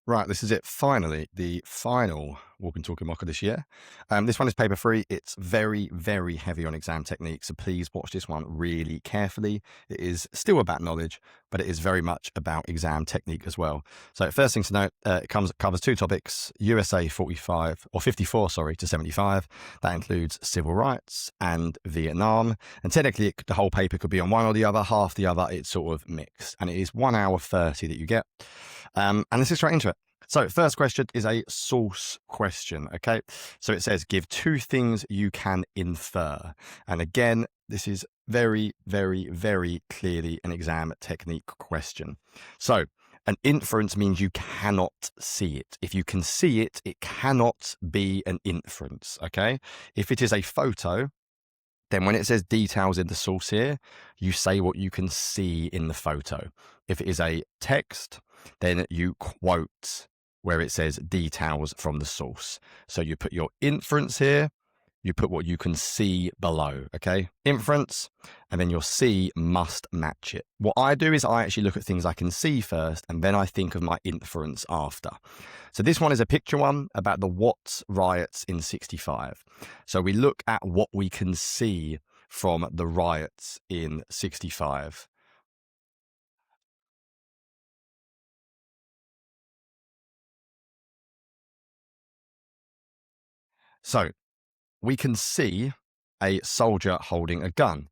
Right, this is it. Finally, the final Walking Talking Mocker this year. This one is paper free. It's very, very heavy on exam technique. So please watch this one really carefully. It is still about knowledge, but it is very much about exam technique as well. So first thing to note, it covers two topics: USA 45 or 54, sorry, to 75. That includes civil rights and Vietnam. And technically, the whole paper could be on one or the other, half the other. It's sort of mixed, and it is 1 hour 30 that you get. And this is straight into it. So first question is a source question, okay? So it says, give two things you can infer. And again, this is very, very, very clearly an exam technique question. So an inference means you cannot see it. If you can see it, it cannot be an inference, okay? If it is a photo, then when it says details in the source here, you say what you can see in the photo. If it is a text, then you quote where it says details from the source. So you put your inference here, you put what you can see below, okay? Inference, and then your C must match it. What I do is I actually look at things I can see first, and then I think of my inference after. So this one is a picture one about the Watts riots in 65. So we look at what we can see from the riots in 65. So we can see a soldier holding a gun.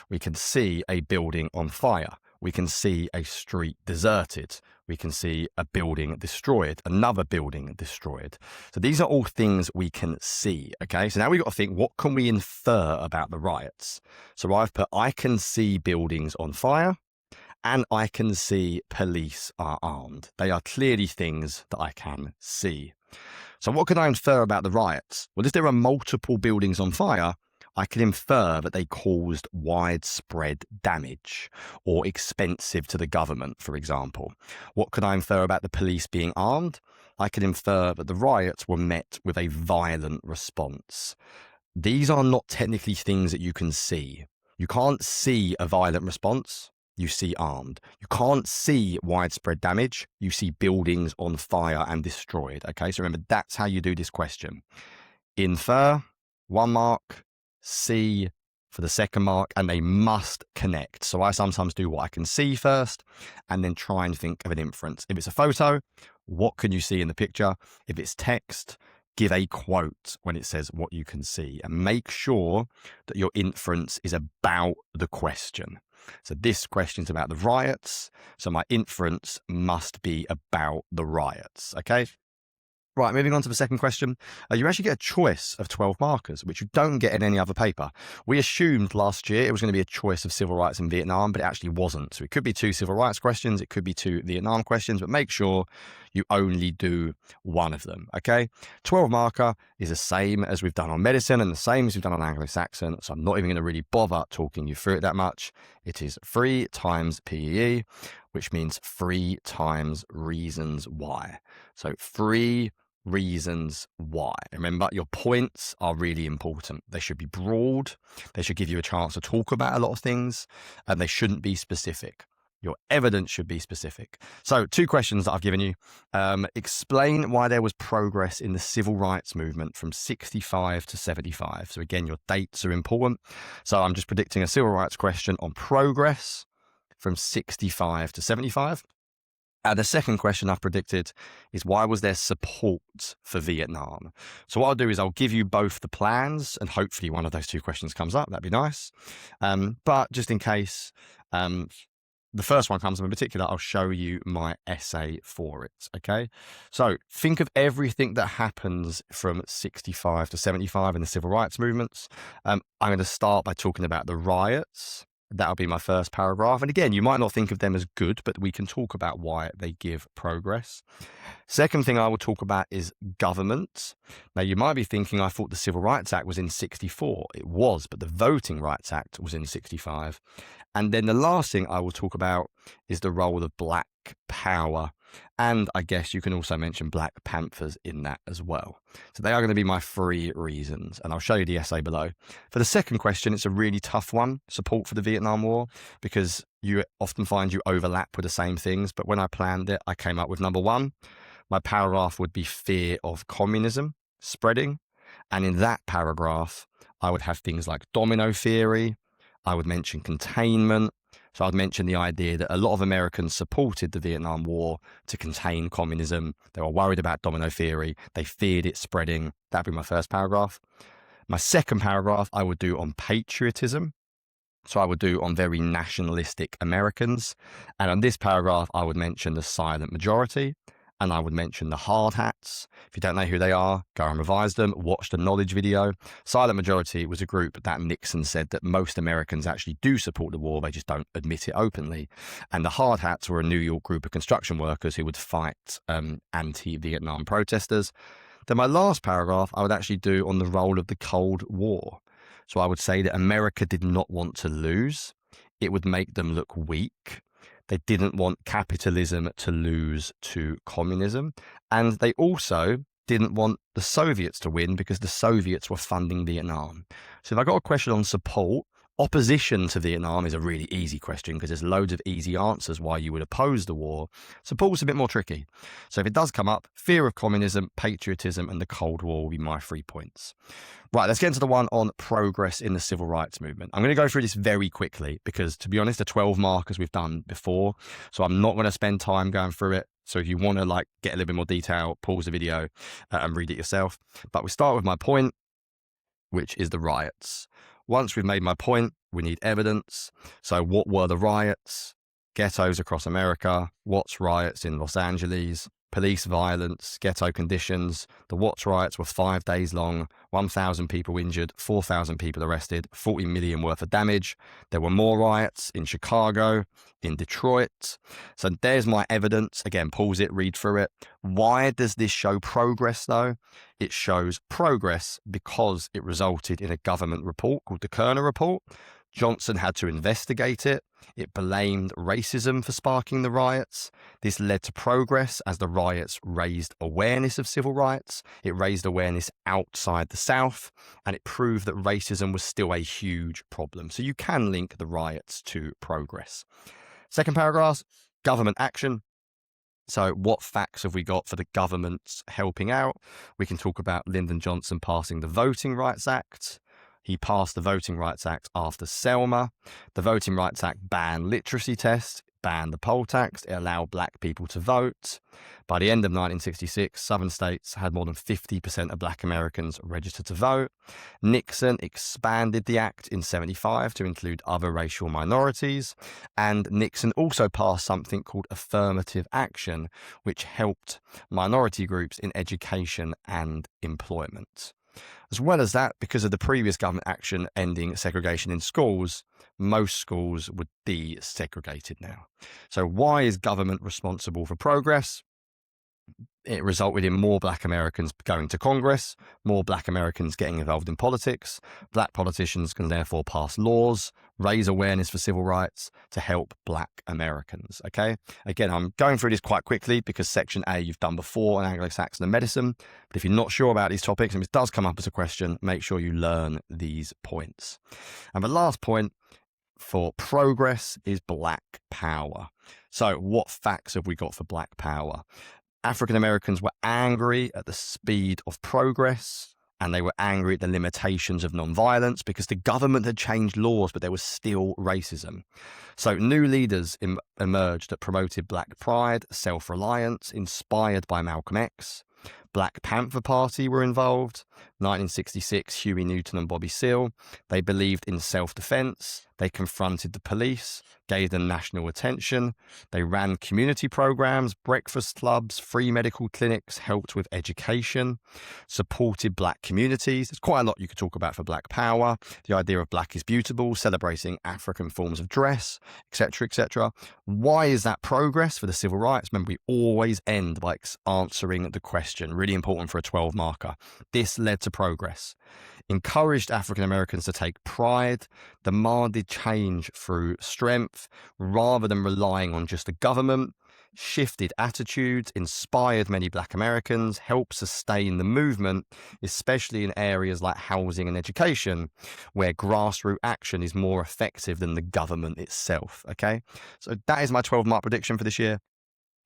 We can see a building on fire. We can see a street deserted. We can see a building destroyed, another building destroyed. So these are all things we can see, okay? So now we've got to think, what can we infer about the riots? So I've put, I can see buildings on fire, and I can see police are armed. They are clearly things that I can see. So what can I infer about the riots? Well, if there are multiple buildings on fire, I can infer that they caused widespread damage or expensive to the government, for example. What can I infer about the police being armed? I can infer that the riots were met with a violent response. These are not technically things that you can see. You can't see a violent response. You see armed. You can't see widespread damage. You see buildings on fire and destroyed. Okay, so remember, that's how you do this question. Infer, 1 mark, see for the second mark, and they must connect. So I sometimes do what I can see first and then try and think of an inference. If it's a photo, what can you see in the picture? If it's text, give a quote when it says what you can see, and make sure that your inference is about the question. So this question is about the riots, so my inference must be about the riots, okay? Right, moving on to the second question. You actually get a choice of 12 markers, which you don't get in any other paper. We assumed last year it was going to be a choice of civil rights in Vietnam, but it actually wasn't. So it could be 2 civil rights questions, it could be 2 Vietnam questions, but make sure you only do one of them, okay? 12 marker is the same as we've done on medicine and the same as we've done on Anglo-Saxon, so I'm not even going to really bother talking you through it that much. It is 3 times PEE, which means 3 times reasons why. So 3 reasons why. Remember, your points are really important. They should be broad. They should give you a chance to talk about a lot of things, and they shouldn't be specific. Your evidence should be specific. So 2 questions that I've given you. Explain why there was progress in the civil rights movement from 65 to 75. So again, your dates are important. So I'm just predicting a civil rights question on progress from 65 to 75. The second question I've predicted is, why was there support for Vietnam? So what I'll do is I'll give you both the plans, and hopefully one of those 2 questions comes up. That'd be nice. But just in case the first one comes up in particular, I'll show you my essay for it, okay? So think of everything that happens from 65 to 75 in the civil rights movements. I'm going to start by talking about the riots. That'll be my first paragraph. And again, you might not think of them as good, but we can talk about why they give progress. Second thing I will talk about is government. Now, you might be thinking, I thought the Civil Rights Act was in 64. It was, but the Voting Rights Act was in 65. And then the last thing I will talk about is the role of Black power. And I guess you can also mention Black Panthers in that as well. So they are going to be my 3 reasons, and I'll show you the essay below. For the second question, it's a really tough one, support for the Vietnam War, because you often find you overlap with the same things. But when I planned it, I came up with number 1, my paragraph would be fear of communism spreading. And in that paragraph, I would have things like domino theory. I would mention containment. So I'd mention the idea that a lot of Americans supported the Vietnam War to contain communism. They were worried about domino theory. They feared it spreading. That'd be my first paragraph. My second paragraph, I would do on patriotism. So I would do on very nationalistic Americans. And on this paragraph, I would mention the silent majority. And I would mention the hard hats. If you don't know who they are, go and revise them. Watch the knowledge video. Silent majority was a group that Nixon said that most Americans actually do support the war. They just don't admit it openly. And the hard hats were a New York group of construction workers who would fight anti-Vietnam protesters. Then my last paragraph, I would actually do on the role of the Cold War. So I would say that America did not want to lose. It would make them look weak. They didn't want capitalism to lose to communism. And they also didn't want the Soviets to win because the Soviets were funding Vietnam. So if I got a question on support, opposition to Vietnam is a really easy question because there's loads of easy answers why you would oppose the war. Support's a bit more tricky. So if it does come up, fear of communism, patriotism, and the Cold War will be my 3 points. Right, let's get into the one on progress in the civil rights movement. I'm going to go through this very quickly because, to be honest, the 12 markers we've done before, so I'm not going to spend time going through it. So if you want to get a little bit more detail, pause the video and read it yourself. But we start with my point, which is the riots. Once we've made my point, we need evidence. So what were the riots? Ghettos across America. Watts riots in Los Angeles. Police violence, ghetto conditions. The Watts riots were 5 days long, 1,000 people injured, 4,000 people arrested, 40 million worth of damage. There were more riots in Chicago, in Detroit. So there's my evidence. Again, pause it, read through it. Why does this show progress though? It shows progress because it resulted in a government report called the Kerner Report. Johnson had to investigate it. It blamed racism for sparking the riots. This led to progress as the riots raised awareness of civil rights. It raised awareness outside the South, and it proved that racism was still a huge problem. So you can link the riots to progress. Second paragraph, government action. So what facts have we got for the government helping out? We can talk about Lyndon Johnson passing the Voting Rights Act. He passed the Voting Rights Act after Selma. The Voting Rights Act banned literacy tests, banned the poll tax. It allowed black people to vote. By the end of 1966, southern states had more than 50% of black Americans registered to vote. Nixon expanded the act in 75 to include other racial minorities. And Nixon also passed something called affirmative action, which helped minority groups in education and employment. As well as that, because of the previous government action ending segregation in schools, most schools would be segregated now. So why is government responsible for progress? It resulted in more black Americans going to Congress, more black Americans getting involved in politics. Black politicians can therefore pass laws, raise awareness for civil rights to help black Americans. Okay. Again, I'm going through this quite quickly because section A you've done before on Anglo-Saxon and medicine. But if you're not sure about these topics and it does come up as a question, make sure you learn these points. And the last point for progress is black power. So what facts have we got for black power? African Americans were angry at the speed of progress, and they were angry at the limitations of nonviolence because the government had changed laws, but there was still racism. So new leaders emerged that promoted black pride, self-reliance, inspired by Malcolm X. Black Panther Party were involved. 1966, Huey Newton and Bobby Seale. They believed in self-defense. They confronted the police, gave them national attention. They ran community programs, breakfast clubs, free medical clinics, helped with education, supported black communities. There's quite a lot you could talk about for black power. The idea of black is beautiful, celebrating African forms of dress, etc., etc. Why is that progress for the civil rights? Remember, we always end by answering the question. Really important for a 12 marker. This led to progress. Encouraged African Americans to take pride, demanded change through strength rather than relying on just the government, shifted attitudes, inspired many black Americans, helped sustain the movement, especially in areas like housing and education, where grassroots action is more effective than the government itself. Okay, so that is my 12-mark prediction for this year.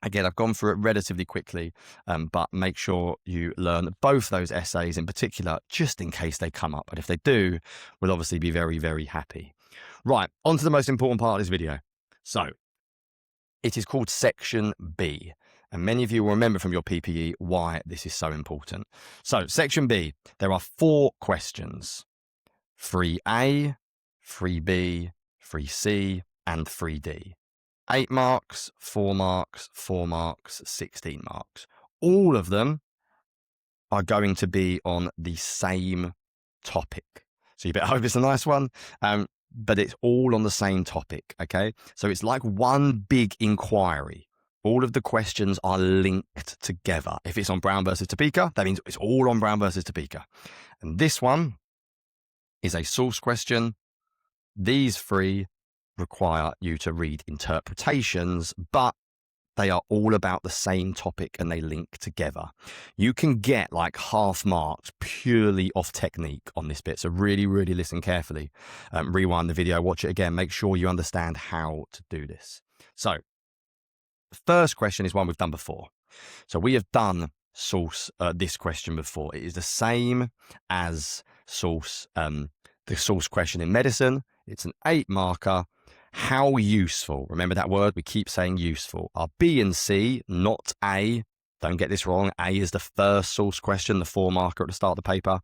Again, I've gone through it relatively quickly, but make sure you learn both those essays in particular, just in case they come up. And if they do, we'll obviously be very, very happy. Right, on to the most important part of this video. So, it is called Section B. And many of you will remember from your PPE why this is so important. So, Section B, there are 4 questions. 3A, 3B, 3C, and 3D. 8 marks, 4 marks, 4 marks, 16 marks. All of them are going to be on the same topic. So you better hope it's a nice one, but it's all on the same topic, okay? So it's like one big inquiry. All of the questions are linked together. If it's on Brown versus Topeka, that means it's all on Brown versus Topeka. And this one is a source question. These 3 require you to read interpretations, but they are all about the same topic and they link together. You can get like half marks purely off technique on this bit. So really, really listen carefully. Rewind the video, watch it again. Make sure you understand how to do this. So the first question is one we've done before. So we have done this question before. It is the same as the source question in medicine. It's an 8 marker. How useful, remember that word, we keep saying useful, are B and C, not A. Don't get this wrong. A is the first source question, the 4 marker at the start of the paper.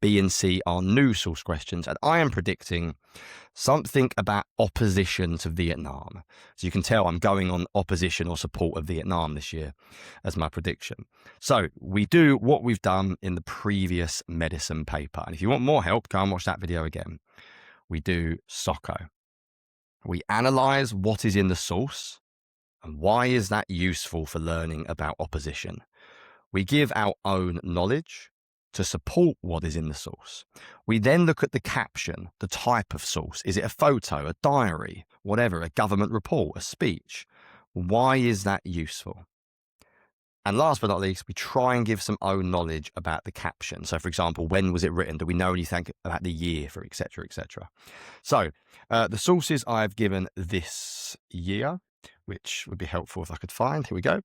B and C are new source questions. And I am predicting something about opposition to Vietnam. So you can tell I'm going on opposition or support of Vietnam this year as my prediction. So we do what we've done in the previous medicine paper. And if you want more help, go and watch that video again. We do SOCO. We analyze what is in the source and why is that useful for learning about opposition. We give our own knowledge to support what is in the source. We then look at the caption, the type of source. Is it a photo, a diary, whatever, a government report, a speech? Why is that useful? And last but not least, we try and give some own knowledge about the caption. So, for example, when was it written? Do we know anything about the year, for et cetera, et cetera? So, the sources I've given this year, which would be helpful if I could find. Here we go.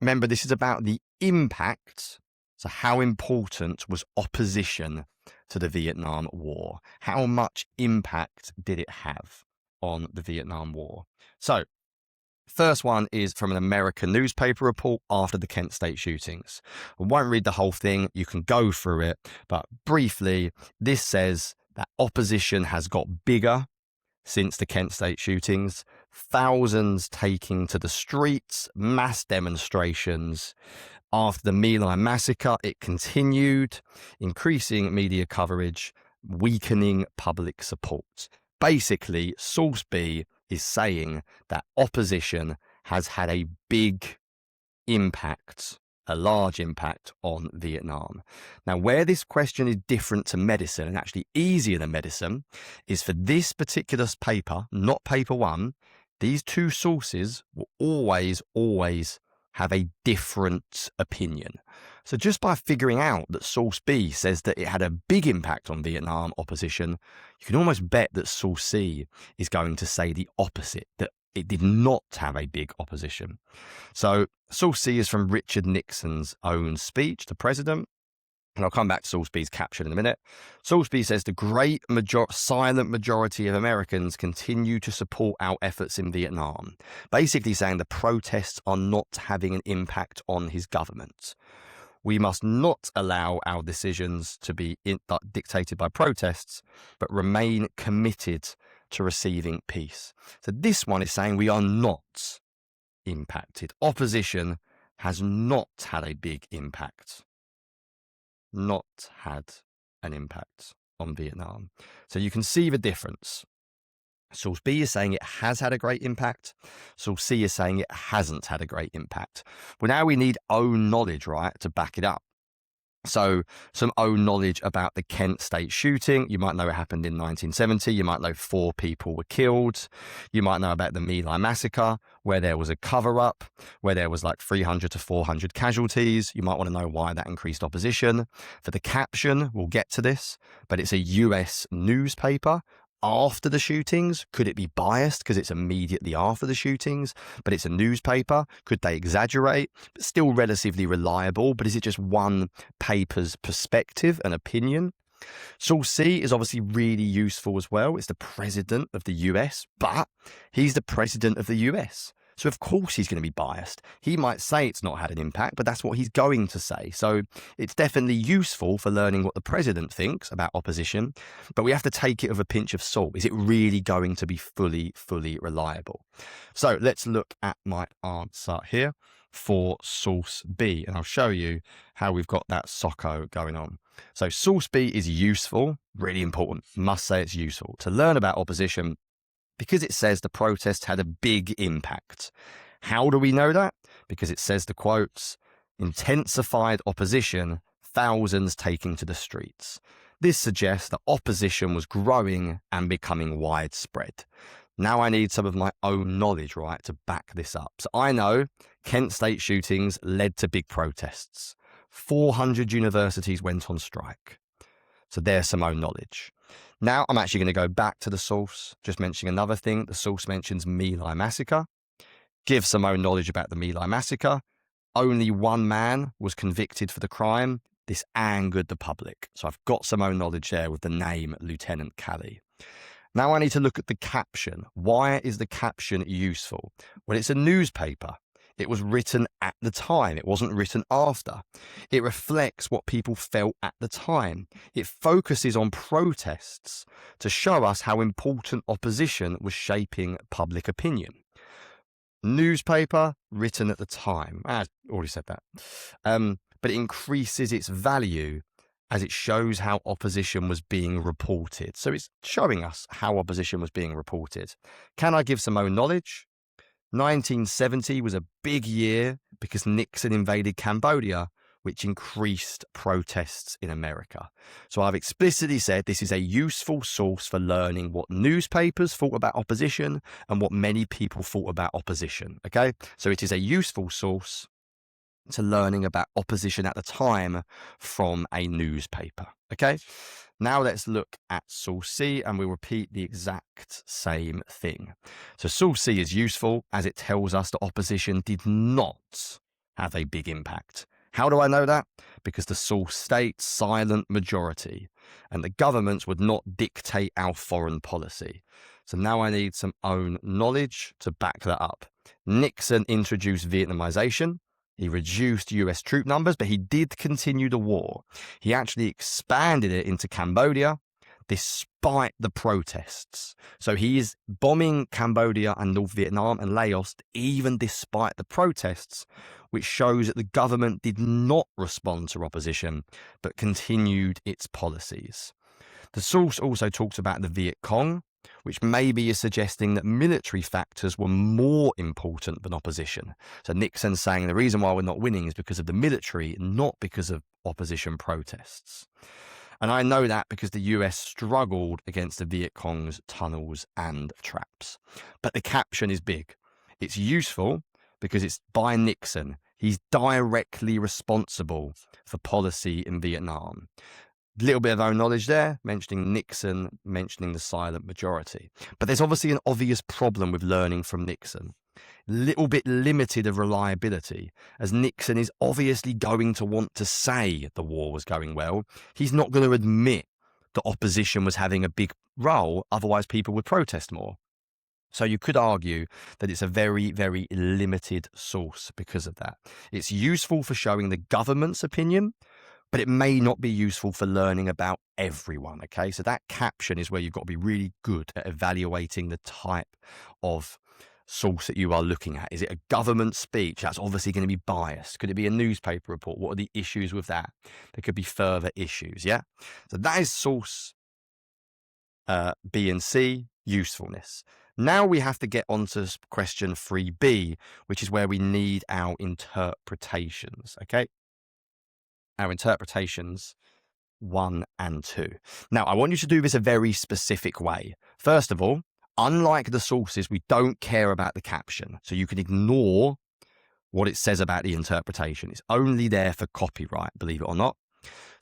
Remember, this is about the impact. So, how important was opposition to the Vietnam War? How much impact did it have on the Vietnam War? So, first one is from an American newspaper report after the Kent State shootings. I won't read the whole thing. You can go through it. But briefly, this says that opposition has got bigger since the Kent State shootings. Thousands taking to the streets, mass demonstrations. After the My Lai massacre, it continued, increasing media coverage, weakening public support. Basically, source B is saying that opposition has had a big impact, a large impact on Vietnam. Now, where this question is different to medicine and actually easier than medicine is for this particular paper, not paper 1, these 2 sources will always have a different opinion. So just by figuring out that source B says that it had a big impact on Vietnam opposition, you can almost bet that source C is going to say the opposite, that it did not have a big opposition. So source C is from Richard Nixon's own speech to president. And I'll come back to source B's caption in a minute. Source B says the great silent majority of Americans continue to support our efforts in Vietnam. Basically saying the protests are not having an impact on his government. We must not allow our decisions to be dictated by protests, but remain committed to receiving peace. So this one is saying we are not impacted. Opposition has not had a big impact. Not had an impact on Vietnam. So you can see the difference. Source B is saying it has had a great impact. Source C is saying it hasn't had a great impact. Well, now we need own knowledge, right, to back it up. So some own knowledge about the Kent State shooting. You might know it happened in 1970. You might know 4 people were killed. You might know about the My Lai massacre, where there was a cover-up, where there was like 300 to 400 casualties. You might want to know why that increased opposition. For the caption, we'll get to this, but it's a US newspaper after the shootings? Could it be biased because it's immediately after the shootings, but it's a newspaper? Could they exaggerate? But still relatively reliable, but is it just one paper's perspective and opinion? Source C is obviously really useful as well. It's the president of the US, but he's the president of the US. So of course he's going to be biased. He might say it's not had an impact, but that's what he's going to say. So it's definitely useful for learning what the president thinks about opposition, but we have to take it with a pinch of salt. Is it really going to be fully reliable? So let's look at my answer here for source B, and I'll show you how we've got that SOCO going on. So source B is useful, really important. Must say it's useful to learn about opposition because it says the protests had a big impact. How do we know that? Because it says the quotes, intensified opposition, thousands taking to the streets. This suggests that opposition was growing and becoming widespread. Now I need some of my own knowledge, right, to back this up. So I know Kent State shootings led to big protests. 400 universities went on strike. So there's some own knowledge. Now I'm actually going to go back to the source, just mentioning another thing. The source mentions My Lai massacre. Give some own knowledge about the My Lai massacre. Only one man was convicted for the crime. This angered the public. So I've got some own knowledge there with the name Lieutenant Calley. Now I need to look at the caption. Why is the caption useful? Well, it's a newspaper. It was written at the time. It wasn't written after. It reflects what people felt at the time. It focuses on protests to show us how important opposition was shaping public opinion. Newspaper, written at the time. I already said that. But it increases its value as it shows how opposition was being reported. So it's showing us how opposition was being reported. Can I give some own knowledge? 1970 was a big year because Nixon invaded Cambodia, which increased protests in America. So I've explicitly said this is a useful source for learning what newspapers thought about opposition and what many people thought about opposition. Okay, so it is a useful source to learning about opposition at the time from a newspaper. Okay, now let's look at source C and we'll repeat the exact same thing. So source C is useful as it tells us that opposition did not have a big impact. How do I know that? Because the source states silent majority and the governments would not dictate our foreign policy. So now I need some own knowledge to back that up. Nixon introduced Vietnamization. He reduced US troop numbers, but he did continue the war. He actually expanded it into Cambodia despite the protests. So he is bombing Cambodia and North Vietnam and Laos even despite the protests, which shows that the government did not respond to opposition, but continued its policies. The source also talks about the Viet Cong, which maybe is suggesting that military factors were more important than opposition. So Nixon's saying the reason why we're not winning is because of the military, not because of opposition protests. And I know that because the US struggled against the Viet Cong's tunnels and traps. But the caption is big. It's useful because it's by Nixon. He's directly responsible for policy in Vietnam. Little bit of own knowledge there, mentioning Nixon, mentioning the silent majority. But there's obviously an obvious problem with learning from Nixon. Little bit limited of reliability, as Nixon is obviously going to want to say the war was going well. He's not going to admit that opposition was having a big role, otherwise people would protest more. So you could argue that it's a very limited source because of that. It's useful for showing the government's opinion, but it may not be useful for learning about everyone, okay? So that caption is where you've got to be really good at evaluating the type of source that you are looking at. Is it a government speech? That's obviously going to be biased. Could it be a newspaper report? What are the issues with that? There could be further issues, yeah? So that is source B and C, usefulness. Now we have to get on to question 3B, which is where we need our interpretations, okay? Our interpretations 1 and 2. Now, I want you to do this a very specific way. First of all, unlike the sources, we don't care about the caption. So you can ignore what it says about the interpretation. It's only there for copyright, believe it or not.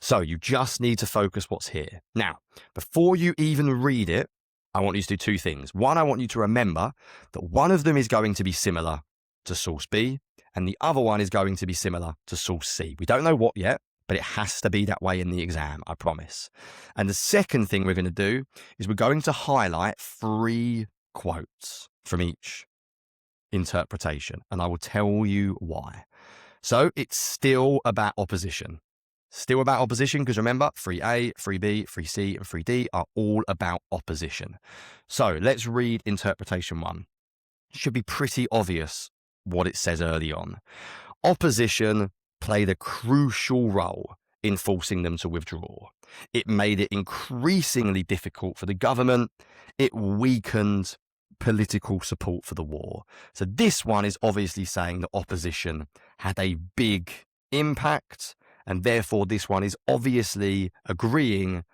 So you just need to focus what's here. Now, before you even read it, I want you to do two things. One, I want you to remember that one of them is going to be similar to source B, and the other one is going to be similar to source C. We don't know what yet, but it has to be that way in the exam, I promise. And the second thing we're going to do is we're going to highlight 3 quotes from each interpretation, and I will tell you why. So it's still about opposition. Still about opposition, because remember, 3A, 3B, 3C, and 3D are all about opposition. So let's read interpretation 1. It should be pretty obvious what it says early on. Opposition played a crucial role in forcing them to withdraw. It made it increasingly difficult for the government. It weakened political support for the war. So this one is obviously saying that opposition had a big impact, and therefore this one is obviously agreeing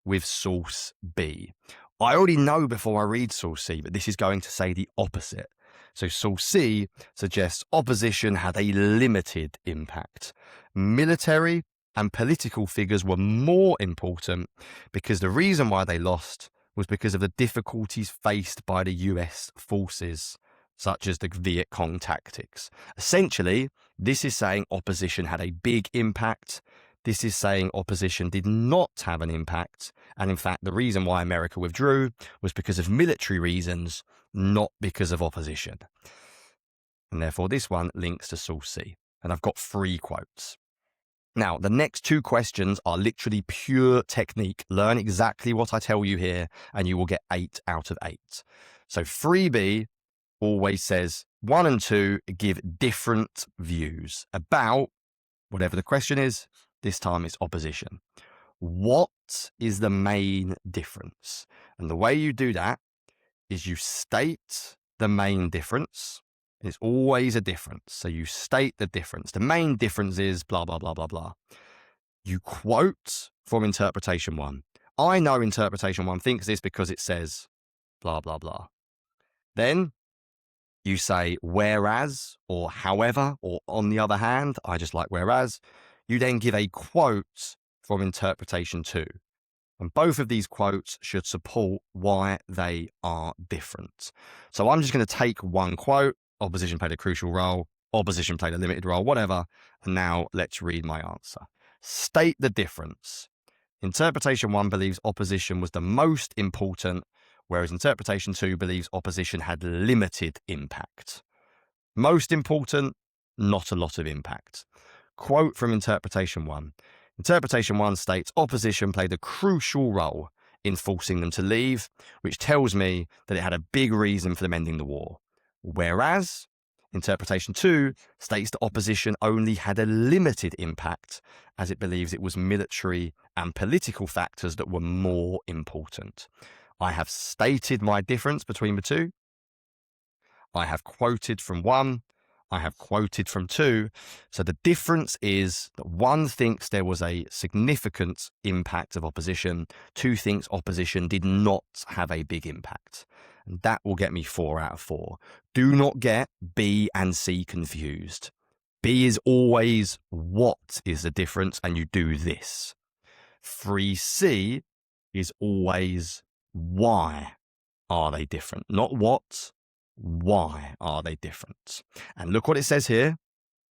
with source B. I already know before I read source C, but this is going to say the opposite. So source C suggests opposition had a limited impact. Military and political figures were more important because the reason why they lost was because of the difficulties faced by the US forces, such as the Viet Cong tactics. Essentially, this is saying opposition had a big impact. This is saying opposition did not have an impact. And in fact, the reason why America withdrew was because of military reasons, not because of opposition. And therefore, this one links to source C. And I've got 3 quotes. Now, the next 2 questions are literally pure technique. Learn exactly what I tell you here, and you will get 8 out of 8. So 3B always says 1 and 2 give different views about whatever the question is. This time it's opposition. What is the main difference? And the way you do that is you state the main difference. It's always a difference. So you state the difference. The main difference is blah, blah, blah, blah, blah. You quote from interpretation 1. I know interpretation 1 thinks this because it says blah, blah, blah. Then you say whereas or however or on the other hand. I just like whereas. You then give a quote from interpretation 2. And both of these quotes should support why they are different. So I'm just going to take one quote. Opposition played a crucial role. Opposition played a limited role, whatever. And now let's read my answer. State the difference. Interpretation 1 believes opposition was the most important, whereas interpretation 2 believes opposition had limited impact. Most important, not a lot of impact. Quote from interpretation 1. Interpretation 1 states opposition played a crucial role in forcing them to leave, which tells me that it had a big reason for them ending the war. Whereas interpretation 2 states that opposition only had a limited impact, as it believes it was military and political factors that were more important. I have stated my difference between the 2. I have quoted from 1. I have quoted from 2. So the difference is that 1 thinks there was a significant impact of opposition. 2 thinks opposition did not have a big impact. And that will get me 4 out of 4. Do not get B and C confused. B is always what is the difference, and you do this. 3C is always why are they different, not what. Why are they different? And look what it says here.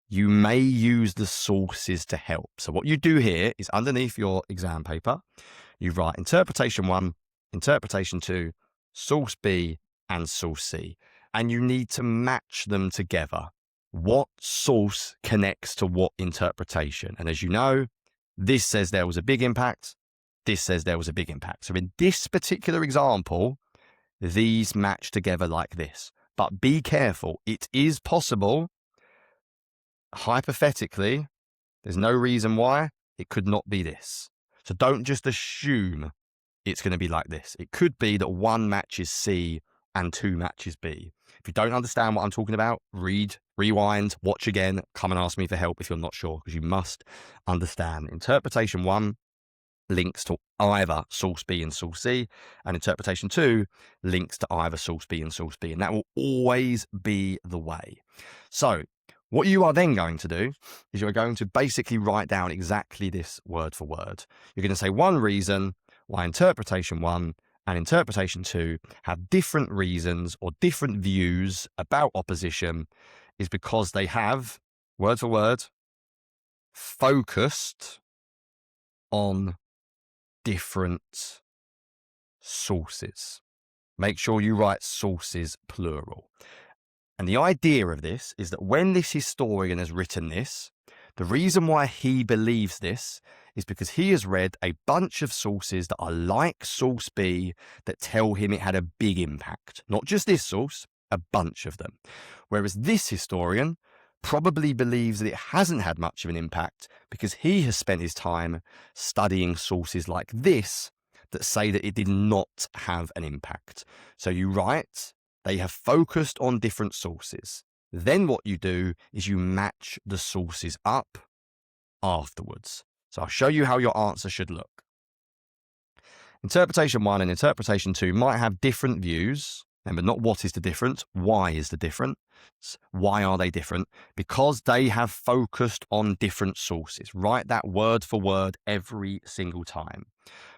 You may use the sources to help. So what you do here is underneath your exam paper, you write interpretation 1, interpretation 2, source B, and source C. And you need to match them together. What source connects to what interpretation? And as you know, this says there was a big impact. This says there was a big impact. So in this particular example, these match together like this. But be careful. It is possible, hypothetically, there's no reason why it could not be this. So don't just assume it's going to be like this. It could be that 1 matches C and 2 matches B. If you don't understand what I'm talking about, read, rewind, watch again, come and ask me for help if you're not sure, because you must understand. Interpretation 1 links to either source B and source C, and interpretation 2 links to either source B and source B, and that will always be the way. So what you are then going to do is you're going to basically write down exactly this word for word. You're going to say 1 reason why interpretation 1 and interpretation 2 have different reasons or different views about opposition is because they have, word for word, focused on different sources. Make sure you write sources plural. And the idea of this is that when this historian has written this, the reason why he believes this is because he has read a bunch of sources that are like source B that tell him it had a big impact. Not just this source, a bunch of them. Whereas this historian probably believes that it hasn't had much of an impact because he has spent his time studying sources like this that say that it did not have an impact. So you write, they have focused on different sources. Then what you do is you match the sources up afterwards. So I'll show you how your answer should look. Interpretation 1 and interpretation 2 might have different views. Remember, not what is the difference, why is the difference? Why are they different? Because they have focused on different sources. Write that word for word every single time.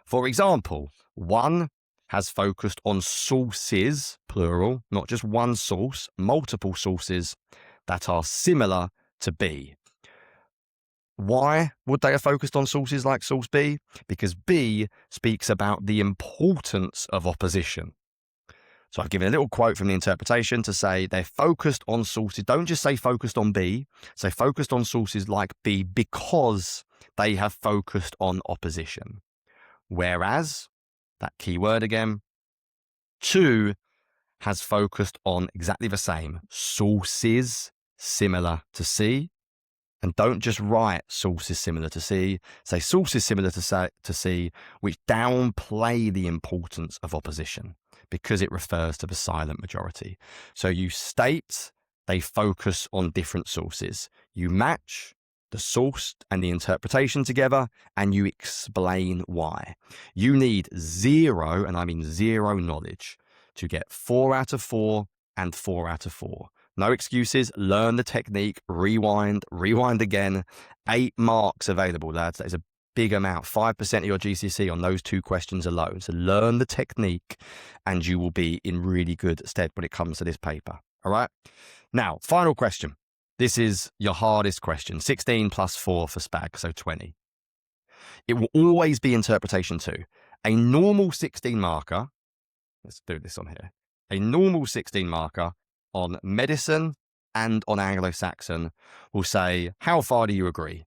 For example, 1 has focused on sources, plural, not just one source, multiple sources that are similar to B. Why would they have focused on sources like source B? Because B speaks about the importance of opposition. So I've given a little quote from the interpretation to say they're focused on sources. Don't just say focused on B. Say focused on sources like B because they have focused on opposition. Whereas, that key word again, 2 has focused on exactly the same, sources similar to C. And don't just write sources similar to C. Say sources similar to C, which downplay the importance of opposition because it refers to the silent majority. So you state they focus on different sources. You match the source and the interpretation together, and you explain why. You need 0, and I mean 0 knowledge, to get 4 out of 4 and 4 out of 4. No excuses. Learn the technique. Rewind again. 8 marks available, lads. That is a big amount. 5% of your GCSE on those 2 questions alone. So learn the technique and you will be in really good stead when it comes to this paper. All right. Now, final question. This is your hardest question. 16 plus 4 for SPAG, so 20. It will always be interpretation 2. A normal 16 marker, let's do this on here. A normal 16 marker on medicine and on Anglo-Saxon will say, how far do you agree?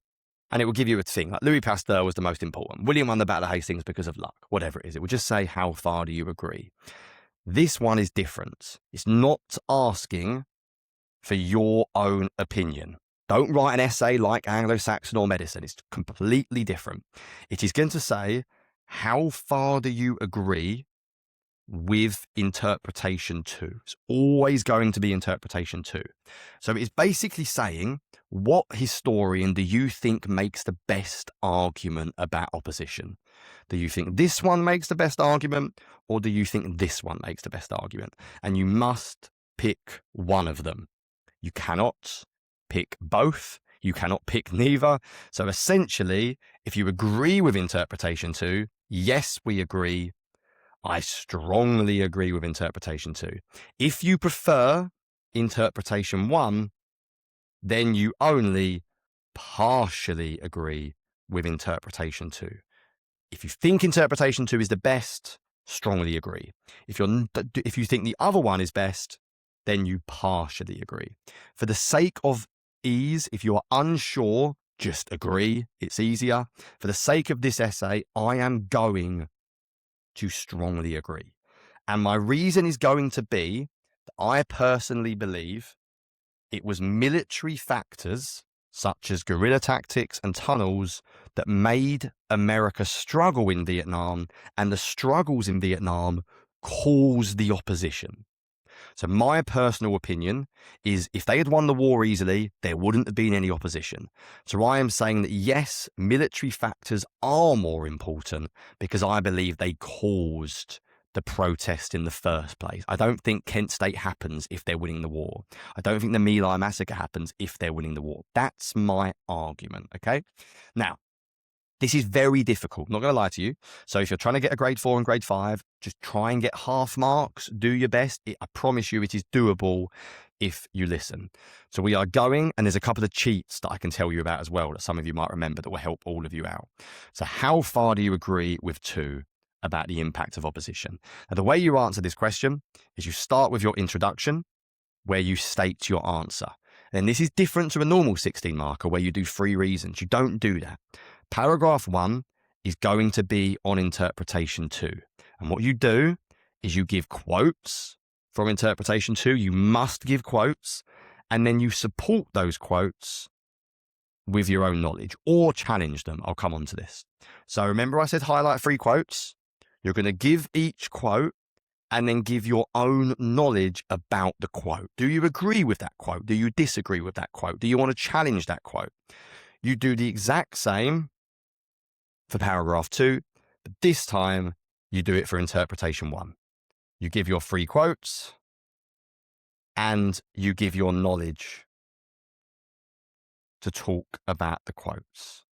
And it will give you a thing, like Louis Pasteur was the most important. William won the Battle of Hastings because of luck, whatever it is. It will just say, how far do you agree? This one is different. It's not asking for your own opinion. Don't write an essay like Anglo-Saxon or medicine. It's completely different. It is going to say, how far do you agree with interpretation 2? It's always going to be interpretation 2. So it's basically saying, what historian do you think makes the best argument about opposition? Do you think this one makes the best argument, or do you think this one makes the best argument? And you must pick one of them. You cannot pick both. You cannot pick neither. So essentially, if you agree with interpretation 2, yes, we agree. I strongly agree with interpretation 2. If you prefer interpretation 1, then you only partially agree with interpretation 2. If you think interpretation 2 is the best, strongly agree. If you think the other one is best, then you partially agree. For the sake of ease, if you are unsure, just agree. It's easier. For the sake of this essay, I am going to strongly agree. And my reason is going to be that I personally believe it was military factors such as guerrilla tactics and tunnels that made America struggle in Vietnam, and the struggles in Vietnam caused the opposition. So my personal opinion is if they had won the war easily, there wouldn't have been any opposition. So I am saying that yes, military factors are more important because I believe they caused the protest in the first place. I don't think Kent State happens if they're winning the war. I don't think the My Lai massacre happens if they're winning the war. That's my argument, okay? Now, This is very difficult, not going to lie to you. So if you're trying to get a grade 4 and grade 5, just try and get half marks. Do your best. I promise you it is doable if you listen. So we are going, and there's a couple of cheats that I can tell you about as well that some of you might remember that will help all of you out. So how far do you agree with 2 about the impact of opposition? Now, the way you answer this question is you start with your introduction where you state your answer. And this is different to a normal 16 marker where you do 3 reasons. You don't do that. Paragraph 1 is going to be on interpretation 2. And what you do is you give quotes from interpretation 2. You must give quotes, and then you support those quotes with your own knowledge or challenge them. I'll come on to this. So remember I said highlight 3 quotes. You're going to give each quote and then give your own knowledge about the quote. Do you agree with that quote? Do you disagree with that quote? Do you want to challenge that quote? You do the exact same for paragraph 2, but this time you do it for interpretation 1. You give your 3 quotes and you give your knowledge to talk about the quotes.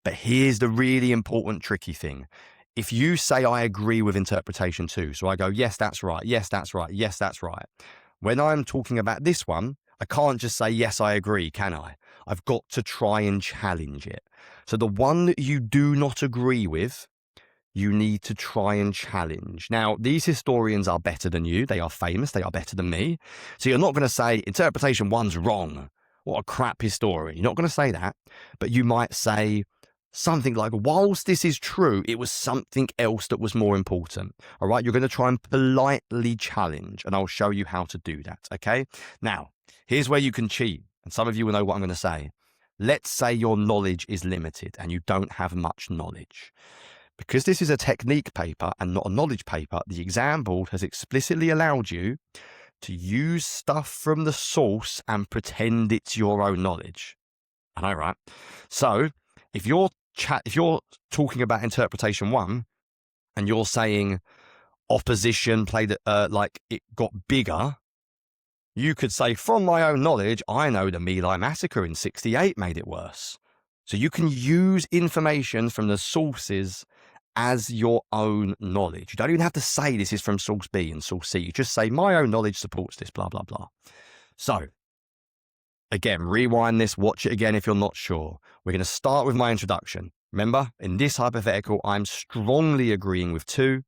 But here's the really important tricky thing. If you say I agree with interpretation 2, so I go, yes, that's right, yes, that's right, yes, that's right. When I'm talking about this one, I can't just say, yes, I agree, can I? I've got to try and challenge it. So the one that you do not agree with, you need to try and challenge. Now, these historians are better than you. They are famous. They are better than me. So you're not going to say interpretation 1's wrong. What a crap historian. You're not going to say that. But you might say something like, whilst this is true, it was something else that was more important. All right. You're going to try and politely challenge, and I'll show you how to do that. Okay. Now, here's where you can cheat. And some of you will know what I'm going to say. Let's say your knowledge is limited and you don't have much knowledge. Because this is a technique paper and not a knowledge paper, the exam board has explicitly allowed you to use stuff from the source and pretend it's your own knowledge. I know, right? So if you're talking about interpretation 1 and you're saying opposition played like it got bigger, you could say, from my own knowledge, I know the My Lai massacre in 68 made it worse. So you can use information from the sources as your own knowledge. You don't even have to say this is from source B and source C. You just say, my own knowledge supports this, blah, blah, blah. So again, rewind this, watch it again if you're not sure. We're going to start with my introduction. Remember, in this hypothetical, I'm strongly agreeing with 2,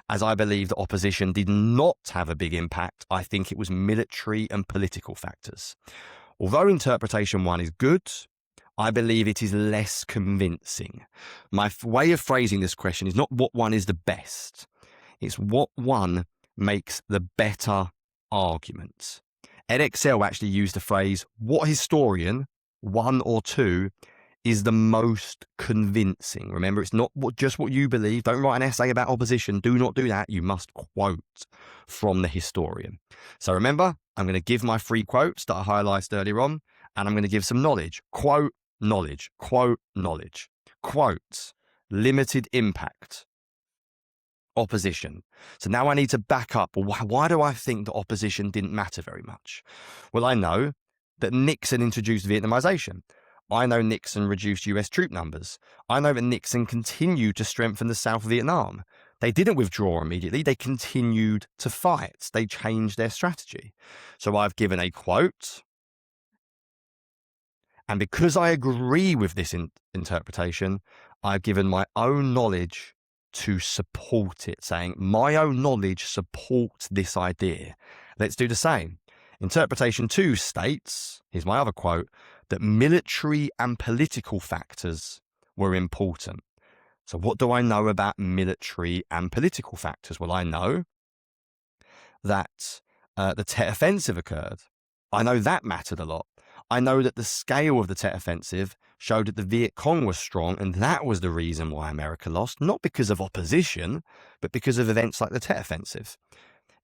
as I believe that opposition did not have a big impact. I think it was military and political factors. Although interpretation 1 is good, I believe it is less convincing. My way of phrasing this question is not what one is the best. It's what one makes the better argument. EdXL actually used the phrase, what historian, 1 or 2, is the most convincing. Remember, it's not just what you believe. Don't write an essay about opposition. Do not do that. You must quote from the historian. So remember, I'm going to give my 3 quotes that I highlighted earlier on, and I'm going to give some knowledge. Quote, knowledge. Quote, knowledge. Quote, limited impact. Opposition. So now I need to back up. Why do I think that opposition didn't matter very much? Well, I know that Nixon introduced Vietnamization. I know Nixon reduced US troop numbers. I know that Nixon continued to strengthen the South Vietnam. They didn't withdraw immediately. They continued to fight. They changed their strategy. So I've given a quote. And because I agree with this interpretation, I've given my own knowledge to support it, saying my own knowledge supports this idea. Let's do the same. Interpretation 2 states, here's my other quote, that military and political factors were important. So what do I know about military and political factors? Well, I know that the Tet Offensive occurred. I know that mattered a lot. I know that the scale of the Tet Offensive showed that the Viet Cong was strong, and that was the reason why America lost, not because of opposition, but because of events like the Tet Offensive.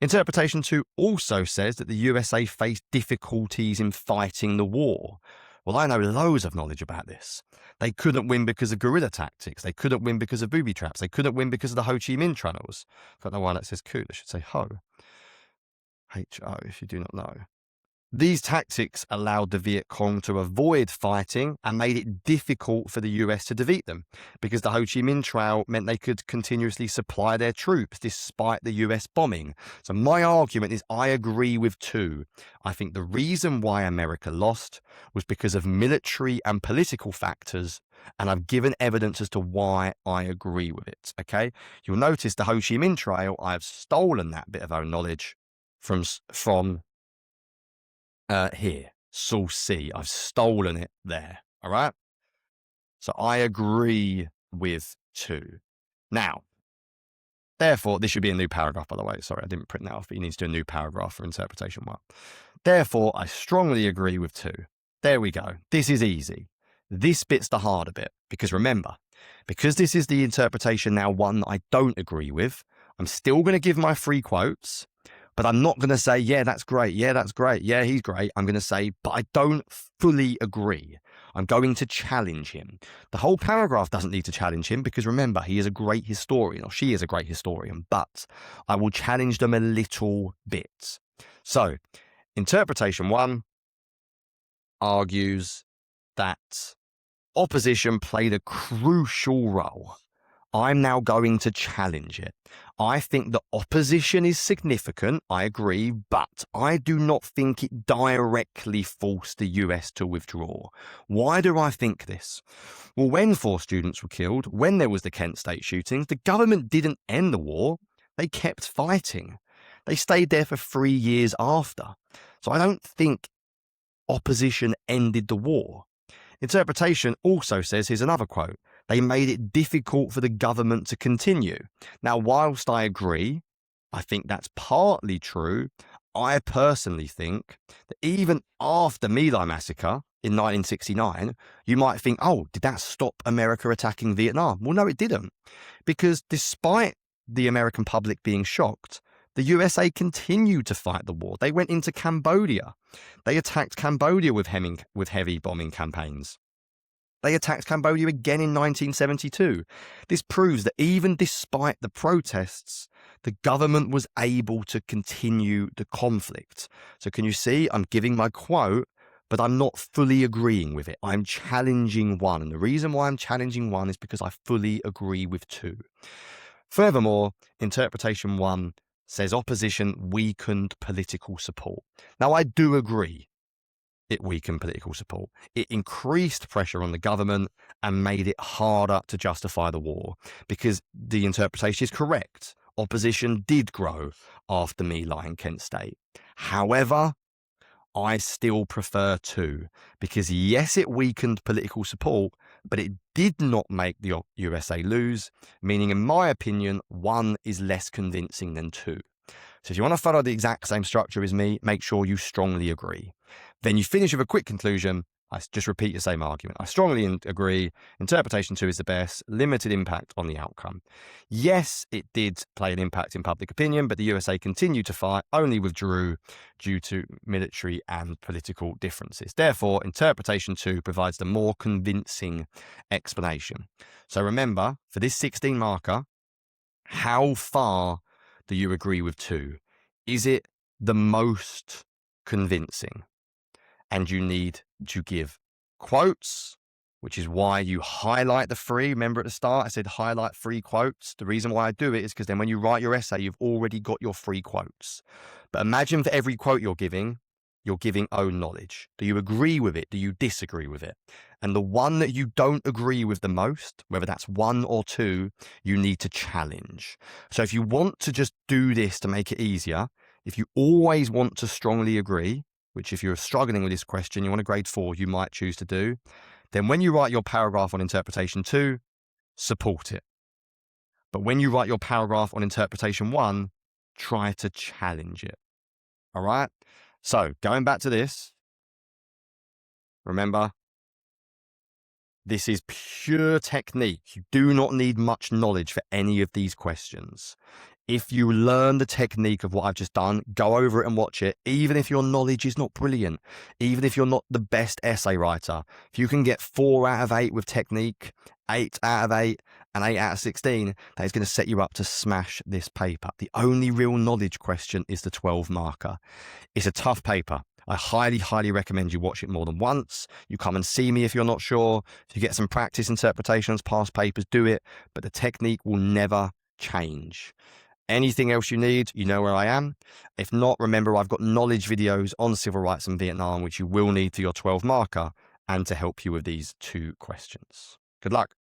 Interpretation 2 also says that the USA faced difficulties in fighting the war. Well, I know loads of knowledge about this. They couldn't win because of guerrilla tactics. They couldn't win because of booby traps. They couldn't win because of the Ho Chi Minh tunnels. I don't know why that says coup. They should say Ho. H-O, if you do not know. These tactics allowed the Viet Cong to avoid fighting and made it difficult for the US to defeat them, because the Ho Chi Minh Trail meant they could continuously supply their troops despite the US bombing. So my argument is I agree with 2. I think the reason why America lost was because of military and political factors, and I've given evidence as to why I agree with it. Okay, you'll notice the Ho Chi Minh Trail, I've stolen that bit of own knowledge from here, source C. I've stolen it there. All right. So I agree with 2. Now, therefore, this should be a new paragraph, by the way. Sorry, I didn't print that off, but you need to do a new paragraph for interpretation 1. Therefore, I strongly agree with 2. There we go. This is easy. This bit's the harder bit, because remember, because this is the interpretation now 1 that I don't agree with, I'm still going to give my 3 quotes, but I'm not going to say, yeah, that's great. Yeah, that's great. Yeah, he's great. I'm going to say, but I don't fully agree. I'm going to challenge him. The whole paragraph doesn't need to challenge him because remember, he is a great historian, or she is a great historian, but I will challenge them a little bit. So, interpretation 1 argues that opposition played a crucial role. I'm now going to challenge it. I think the opposition is significant, I agree, but I do not think it directly forced the US to withdraw. Why do I think this? Well, when 4 students were killed, when there was the Kent State shootings, the government didn't end the war. They kept fighting. They stayed there for 3 years after. So I don't think opposition ended the war. Interpretation also says, here's another quote, they made it difficult for the government to continue. Now, whilst I agree, I think that's partly true, I personally think that even after My Lai massacre in 1969, you might think, oh, did that stop America attacking Vietnam? Well, no, it didn't. Because despite the American public being shocked, the USA continued to fight the war. They went into Cambodia. They attacked Cambodia with heavy bombing campaigns. They attacked Cambodia again in 1972. This proves that even despite the protests, the government was able to continue the conflict. So can you see, I'm giving my quote, but I'm not fully agreeing with it. I'm challenging 1. And the reason why I'm challenging 1 is because I fully agree with 2. Furthermore, interpretation 1 says opposition weakened political support. Now, I do agree it weakened political support. It increased pressure on the government and made it harder to justify the war because the interpretation is correct. Opposition did grow after My Lai and Kent State. However, I still prefer 2 because yes, it weakened political support, but it did not make the USA lose, meaning in my opinion, 1 is less convincing than 2. So if you want to follow the exact same structure as me, make sure you strongly agree. Then you finish with a quick conclusion. I just repeat the same argument. I strongly agree. Interpretation 2 is the best. Limited impact on the outcome. Yes, it did play an impact in public opinion, but the USA continued to fight, only withdrew due to military and political differences. Therefore, interpretation 2 provides the more convincing explanation. So remember, for this 16 marker, how far do you agree with 2? Is it the most convincing? And you need to give quotes, which is why you highlight the 3. Remember at the start, I said highlight 3 quotes. The reason why I do it is because then when you write your essay, you've already got your 3 quotes. But imagine for every quote you're giving own knowledge. Do you agree with it? Do you disagree with it? And the one that you don't agree with the most, whether that's 1 or 2, you need to challenge. So if you want to just do this to make it easier, if you always want to strongly agree, which if you're struggling with this question, you want a grade 4, you might choose to do, then when you write your paragraph on interpretation 2, support it. But when you write your paragraph on interpretation 1, try to challenge it. All right? So going back to this, remember, this is pure technique. You do not need much knowledge for any of these questions. If you learn the technique of what I've just done, go over it and watch it, even if your knowledge is not brilliant, even if you're not the best essay writer. If you can get 4 out of 8 with technique, 8 out of 8, and 8 out of 16, that is going to set you up to smash this paper. The only real knowledge question is the 12 marker. It's a tough paper. I highly, highly recommend you watch it more than once. You come and see me if you're not sure. If you get some practice interpretations, past papers, do it. But the technique will never change. Anything else you need, you know where I am. If not, remember I've got knowledge videos on civil rights in Vietnam, which you will need for your 12 marker and to help you with these 2 questions. Good luck.